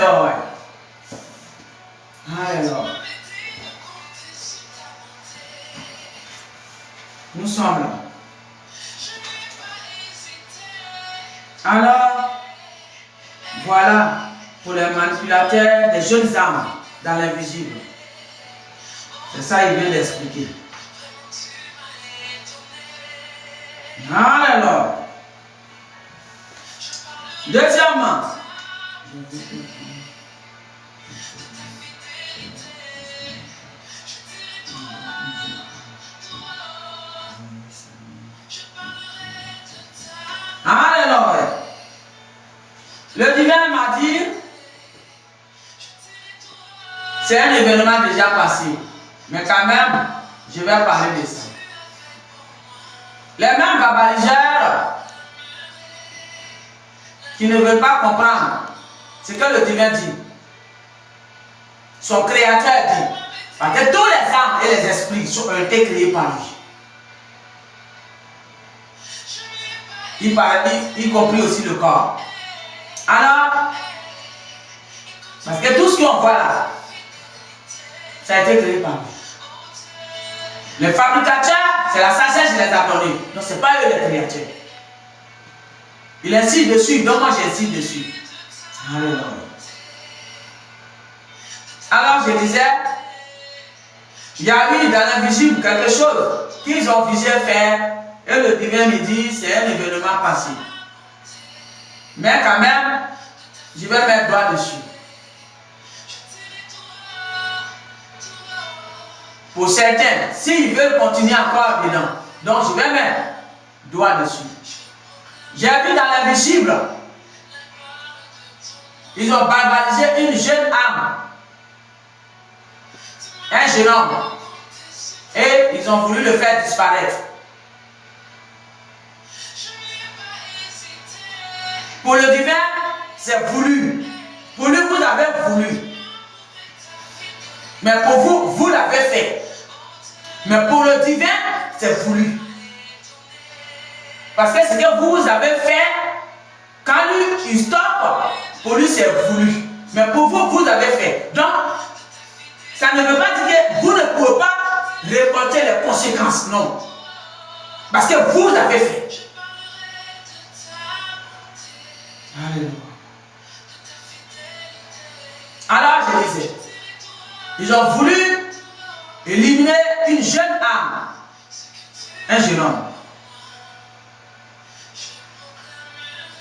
Alléluia. Alléluia. Nous sommes là. Alors, voilà pour les manipulateurs des jeunes âmes dans l'invisible. C'est ça qu'il vient d'expliquer. Alléluia. Deuxièmement, alléluia. Le divin m'a dit, c'est un événement déjà passé, mais quand même, je vais parler de ça. Les mêmes babaliseurs qui ne veulent pas comprendre ce que le divin dit, son créateur dit, parce que tous les âmes et les esprits ont été créés par lui. Y compris aussi le corps. Alors, parce que tout ce qu'on voit là, ça a été créé par lui. Les fabricateurs, c'est la sagesse qui les a donnés. Donc, ce n'est pas eux les créateurs. Il insiste dessus, donc moi j'insiste dessus. Alléluia. Alors, je disais, il y a eu dans l'invisible quelque chose qu'ils ont visé faire. Et le divin me dit, c'est un événement passé. Mais quand même, je vais mettre doigt dessus. Pour certains, s'ils veulent continuer encore dedans, donc je vais mettre doigt dessus. J'ai vu dans l'invisible, ils ont barbarisé une jeune âme, un jeune homme, et ils ont voulu le faire disparaître. Pour le divin, c'est voulu. Pour lui, vous avez voulu. Mais pour vous, vous l'avez fait. Mais pour le divin, c'est voulu. Parce que ce que vous avez fait, quand lui, il stoppe, pour lui, c'est voulu. Mais pour vous, vous avez fait. Donc, ça ne veut pas dire que vous ne pouvez pas récolter les conséquences. Non. Parce que vous avez fait. Alléluia. Alors, je disais, ils ont voulu éliminer une jeune âme, un jeune homme.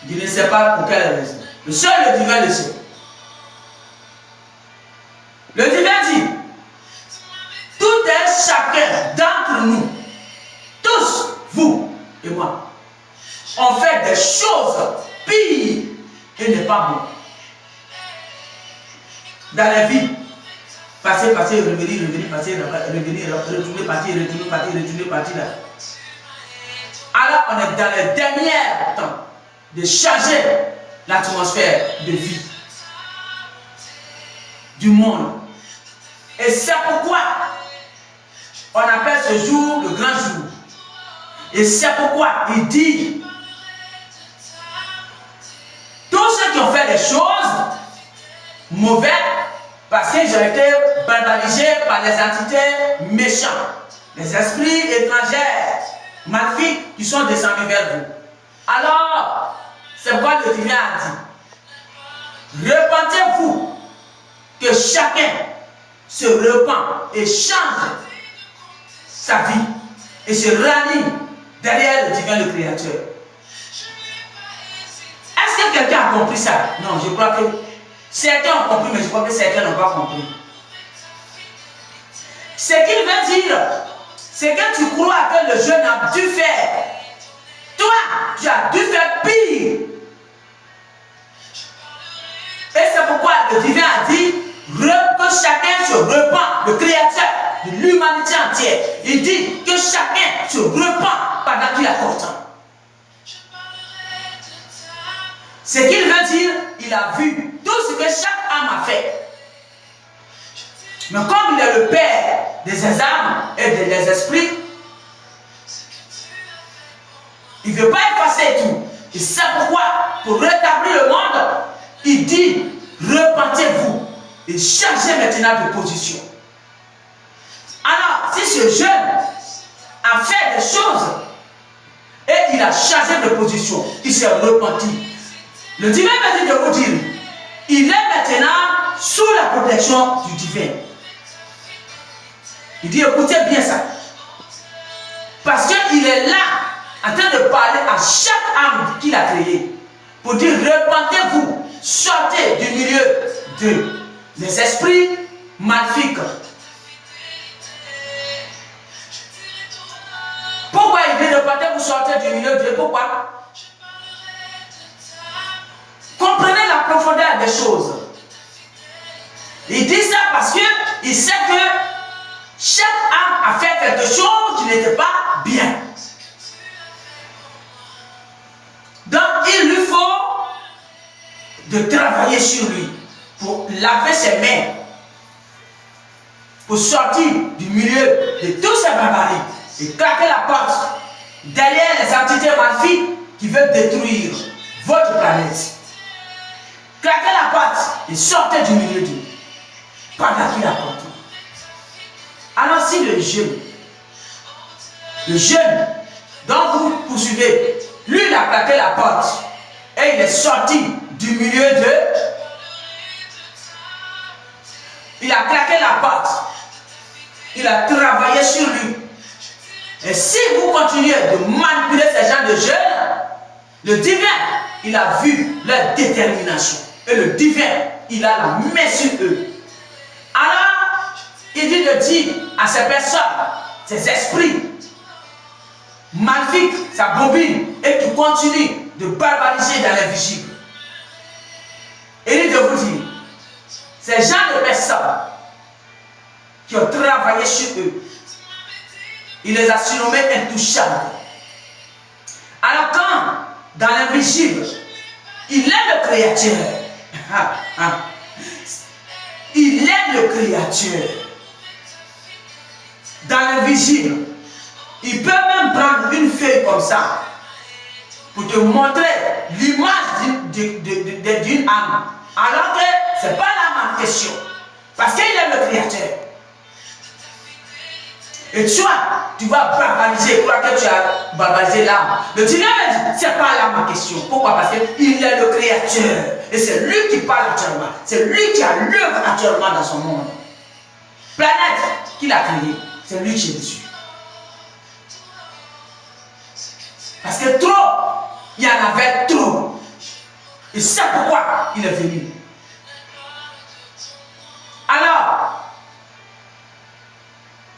Je ne sais pas pour quelle raison. Le seul, le divin le sait. Le divin dit, tout et chacun d'entre nous, tous, vous et moi, on fait des choses pires et n'est pas bon. Dans la vie, passer, revenir, passer, revenir, retourner, partir, retourner, partir là. Alors on est dans les derniers temps de changer l'atmosphère de vie du monde. Et c'est pourquoi on appelle ce jour le grand jour. Et c'est pourquoi il dit, tous ceux qui ont fait des choses mauvaises, parce qu'ils ont été barbarisés par les entités méchantes, les esprits étrangers, maléfiques qui sont descendus vers vous. Alors, c'est quoi le divin a dit? Repentez-vous, que chacun se repent et change sa vie et se ranime derrière le divin, le Créateur. Est-ce que quelqu'un a compris ça? Non, je crois que certains ont compris, mais je crois que certains n'ont pas compris. Ce qu'il veut dire, c'est que tu crois que le jeune a dû faire. Toi, tu as dû faire pire. Et c'est pourquoi le divin a dit que chacun se repent, le Créateur de l'humanité entière. Il dit que chacun se repent pendant qu'il a pourtant. Ce qu'il veut dire, il a vu tout ce que chaque âme a fait. Mais comme il est le Père des âmes et des esprits, il ne veut pas effacer tout. Et c'est pourquoi, pour rétablir le monde, il dit repentez-vous et changez maintenant de position. Alors, si ce jeune a fait des choses et il a changé de position, il s'est repenti, le divin m'a dit de vous dire, il est maintenant sous la protection du divin. Il dit, écoutez bien ça. Parce qu'il est là, en train de parler à chaque âme qu'il a créée, pour dire, repentez-vous, sortez du milieu des esprits maléfiques. Pourquoi il dit, repentez-vous, sortez du milieu de pourquoi? Comprenez la profondeur des choses. Il dit ça parce qu'il sait que chaque âme a fait quelque chose qui n'était pas bien. Donc il lui faut de travailler sur lui pour laver ses mains, pour sortir du milieu de tous ces barbaries et claquer la porte derrière les entités maléfiques qui veulent détruire votre planète. Claquez la porte et sortez du milieu d'eux pendant qu'il a porté. Alors si le jeune dont vous poursuivez, lui il a claqué la porte et il est sorti du milieu de... Il a claqué la porte, il a travaillé sur lui. Et si vous continuez de manipuler ces gens de jeunes, le divin, il a vu leur détermination. Et le divin, il a la main sur eux. Alors, il dit de dire à ces personnes, ces esprits maléfiques, sa bobine, et qui continuent de barbariser dans l'invisible. Il dit de vous dire, ces gens de personnes qui ont travaillé sur eux, il les a surnommés intouchables. Alors quand, dans l'invisible, il est le Créateur, il est le Créateur. Dans l'invisible, il peut même prendre une feuille comme ça pour te montrer l'image d'une âme. Alors que ce n'est pas l'âme en question. Parce qu'il est le Créateur. Et toi, tu vas barbariser, crois que tu as barbarisé l'âme. Le divin me dit, ce n'est pas l'âme en question. Pourquoi? Parce qu'il est le Créateur. Et c'est lui qui parle actuellement. C'est lui qui a l'œuvre actuellement dans son monde. Planète qu'il a créée, c'est lui qui est dessus. Parce que trop, il y en avait trop. Et c'est pourquoi il est venu. Alors,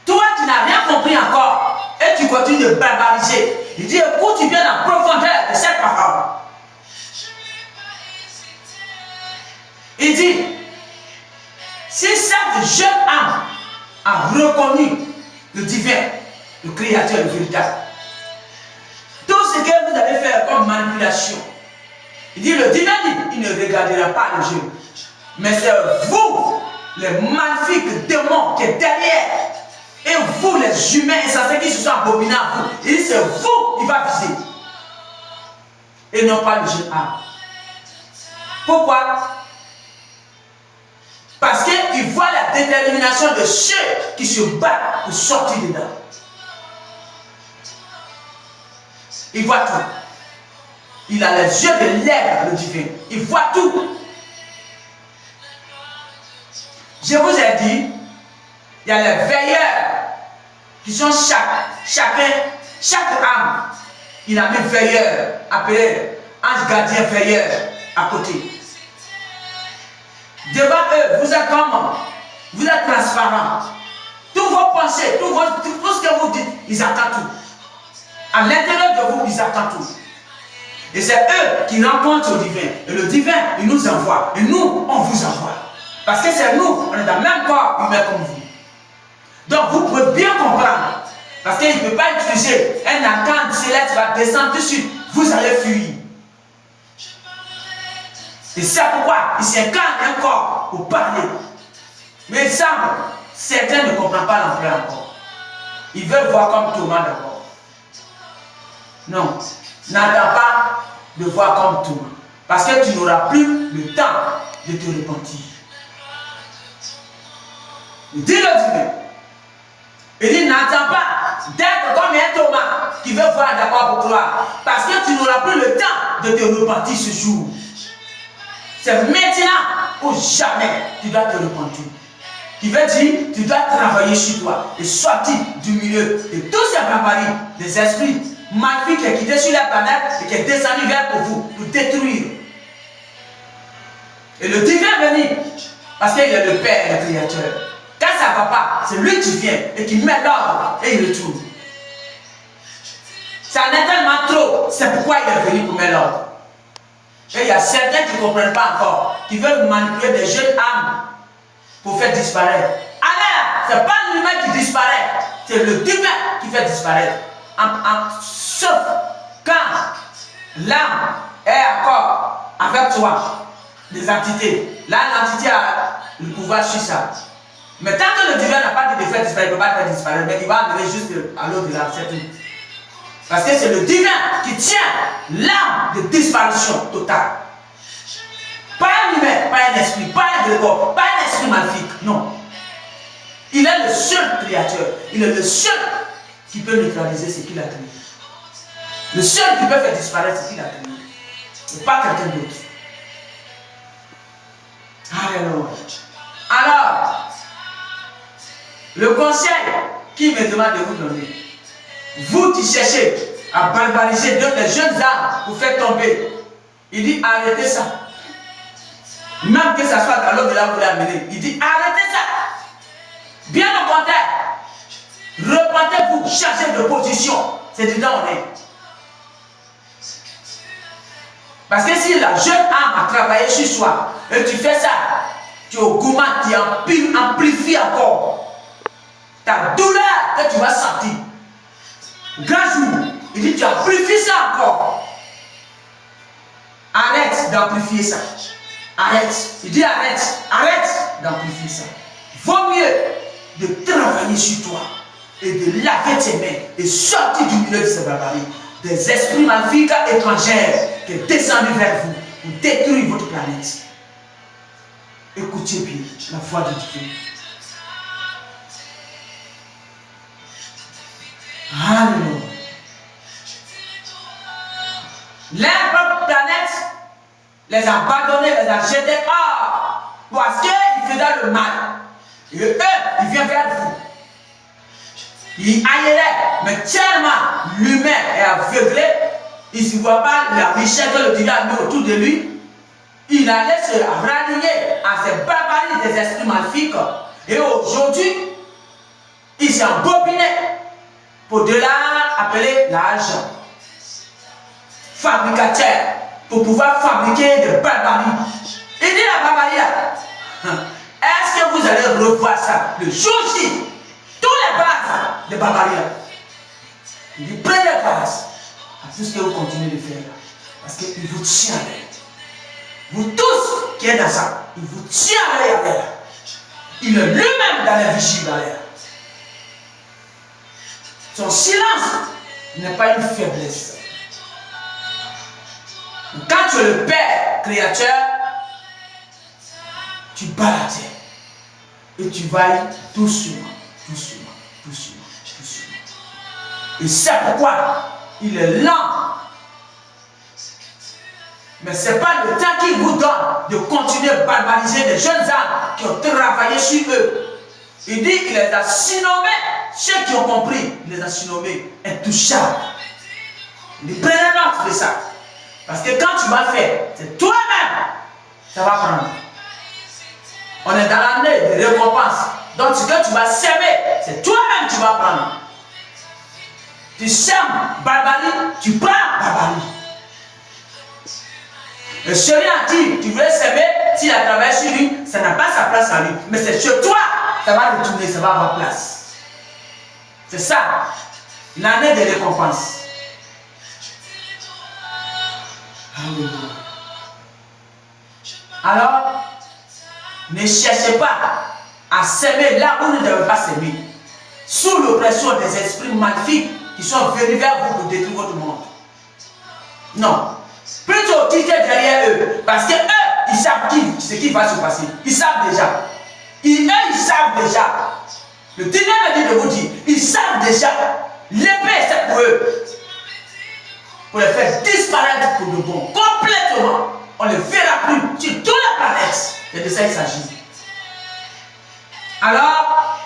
toi tu n'as rien compris encore et tu continues de barbariser. Il dit, écoute, tu viens dans la profondeur de cette parole. Il dit, si cette jeune âme a reconnu le divin, le Créateur, le véritable, tout ce que vous allez faire comme manipulation, il dit, le divin dit, il ne regardera pas le jeu. Mais c'est vous, les magnifiques démons qui êtes derrière, et vous, les humains insensés qui se sont abominés à vous, il dit, c'est vous, il va viser. Et non pas le jeune âme. Pourquoi? Parce qu'il voit la détermination de ceux qui se battent pour sortir dedans. Il voit tout. Il a les yeux de l'aigle, le divin. Il voit tout. Je vous ai dit, il y a les veilleurs qui sont chaque âme. Il a mis veilleur, appelé ange gardien veilleur à côté. Devant eux, vous êtes comment? Vous êtes transparent. Tous vos pensées, tout ce que vous dites, ils attendent tout. À l'intérieur de vous, ils attendent tout. Et c'est eux qui rencontrent le divin. Et le divin, il nous envoie. Et nous, on vous envoie. Parce que c'est nous, on est dans le même corps humain comme vous. Donc vous pouvez bien comprendre. Parce qu'il ne peut pas utiliser un archange céleste qui va descendre dessus. Vous allez fuir. Et c'est pourquoi il s'incarne un corps pour parler. Mais il semble, certains ne comprennent pas l'ampleur encore. Ils veulent voir comme Thomas d'abord. Non, n'attends pas de voir comme Thomas. Parce que tu n'auras plus le temps de te repentir. Il dit le divin. Il dit, n'attends pas d'être comme un Thomas qui veut voir d'abord pour toi. Parce que tu n'auras plus le temps de te repentir ce jour. C'est maintenant ou jamais tu dois te repentir. Qui veut dire, tu dois travailler sur toi et sortir du milieu de tous ces barbaries, des esprits maléfiques qui est quitté sur la planète et qui est descendu vers vous pour détruire. Et le divin est venu parce qu'il est le Père, le Créateur. Quand ça ne va pas, c'est lui qui vient et qui met l'ordre et il retourne. Ça en est tellement trop, c'est pourquoi il est venu pour mettre l'ordre. Et il y a certains qui ne comprennent pas encore, qui veulent manipuler des jeunes âmes pour faire disparaître. Alors, ce n'est pas l'humain qui disparaît, c'est le divin qui fait disparaître. Sauf quand l'âme est encore avec toi, des entités. Là, l'entité a le pouvoir sur ça. Mais tant que le divin n'a pas dit de faire disparaître, il ne peut pas faire disparaître, mais il va amener juste à l'au-delà, c'est tout. Parce que c'est le divin qui tient l'âme de disparition totale. Pas un humain, pas un esprit, pas un grégor, pas un esprit maléfique, non. Il est le seul créateur, il est le seul qui peut neutraliser ce qu'il a créé. Le seul qui peut faire disparaître ce qu'il a créé. Et pas quelqu'un d'autre. Alléluia. Alors, le conseil qui me demande de vous donner, vous qui cherchez à barbariser des jeunes âmes pour faire tomber, il dit arrêtez ça. Même que ça soit dans l'au-delà vous l'amener, il dit arrêtez ça. Bien au contraire, repentez-vous, changez de position. C'est dedans on est. Parce que si la jeune âme a travaillé sur soi et tu fais ça, tu augmentes, tu amplifies encore ta douleur que tu vas sentir. Grand jour, il dit tu amplifies ça encore. Arrête d'amplifier ça. Arrête. Il dit arrête. Arrête d'amplifier ça. Vaut mieux de travailler sur toi et de laver tes mains et sortir du milieu de ces barbaries. Des esprits maléfiques étrangers qui sont descendus vers vous pour détruire votre planète. Écoutez bien la voix de Dieu. Alléluia. Leur propre planète les a abandonnés, les a jetés hors parce qu'ils faisaient le mal. Et eux, ils viennent vers vous. Ils haïraient, mais tellement l'humain est aveuglé, il ne voit pas la richesse que le divin a mis autour de lui. Il allait se rallier à ces barbaries des esprits maléfiques. Et aujourd'hui, il s'est embobiné pour de là appeler l'argent. Fabricateur, pour pouvoir fabriquer des barbaries. Il dit la barbarie là. Est-ce que vous allez revoir ça le jour-ci? Tous les bases de barbarie là. Il dit prenez les bases à tout ce que vous continuez de faire. Parce qu'il vous tient à l'air. Vous tous qui êtes dans ça, il vous tient à l'air. Il est lui-même dans la vigie à l'air. Son silence n'est pas une faiblesse. Quand tu es le Père créateur, tu bats la terre. Et tu vas doucement, doucement, doucement, doucement. Et c'est pourquoi il est lent. Mais ce n'est pas le temps qu'il vous donne de continuer à barbariser les jeunes âmes qui ont travaillé sur eux. Il dit qu'il les a surnommés, ceux qui ont compris, il les a surnommés intouchables. Il dit prenez note de ça. Parce que quand tu vas faire, c'est toi-même, ça va prendre. On est dans l'année de récompense. Donc ce que tu vas s'aimer, c'est toi-même qui vas prendre. Tu sèmes barbarie, tu prends barbarie. Le chéri a dit, tu voulais s'aimer, s'il a travaillé sur lui, ça n'a pas sa place à lui. Mais c'est chez toi, ça va retourner, ça va avoir place. C'est ça, l'année de récompense. Alléluia. Alors, ne cherchez pas à s'aimer là où vous ne devez pas s'aimer. Sous l'oppression des esprits maléfiques qui sont venus vers vous pour détruire votre monde. Non. Plutôt quittez derrière eux. Parce que eux, ils savent ce qui va se passer. Ils savent déjà. Ils savent déjà. Le dernier me dit de vous dire, ils savent déjà. L'épée, c'est pour eux. Pour les faire disparaître pour de bon. Complètement. On ne les verra plus sur toute la planète. C'est de ça qu'il s'agit. Alors,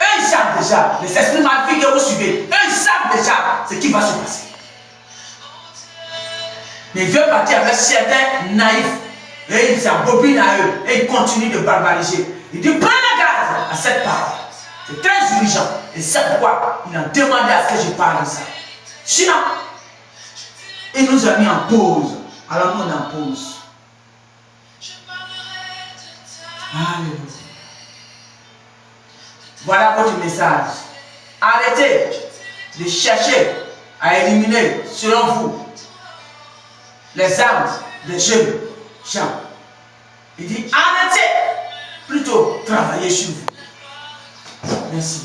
eux, ils savent déjà. Les esprits maléfiques que vous suivez, eux, ils savent déjà ce qui va se passer. Mais ils veulent partir avec certains naïfs. Et ils s'embobinent à eux. Et ils continuent de barbariser. Il dit, prends la garde à cette parole. C'est très urgent. Et c'est pourquoi il a demandé à ce que je parle de ça. Sinon, il nous a mis en pause. Alors nous, on est en pause. Alléluia. Voilà votre message. Arrêtez de chercher à éliminer, selon vous, les âmes des jeunes gens. Il dit, arrêtez plutôt travailler sur vous. Merci.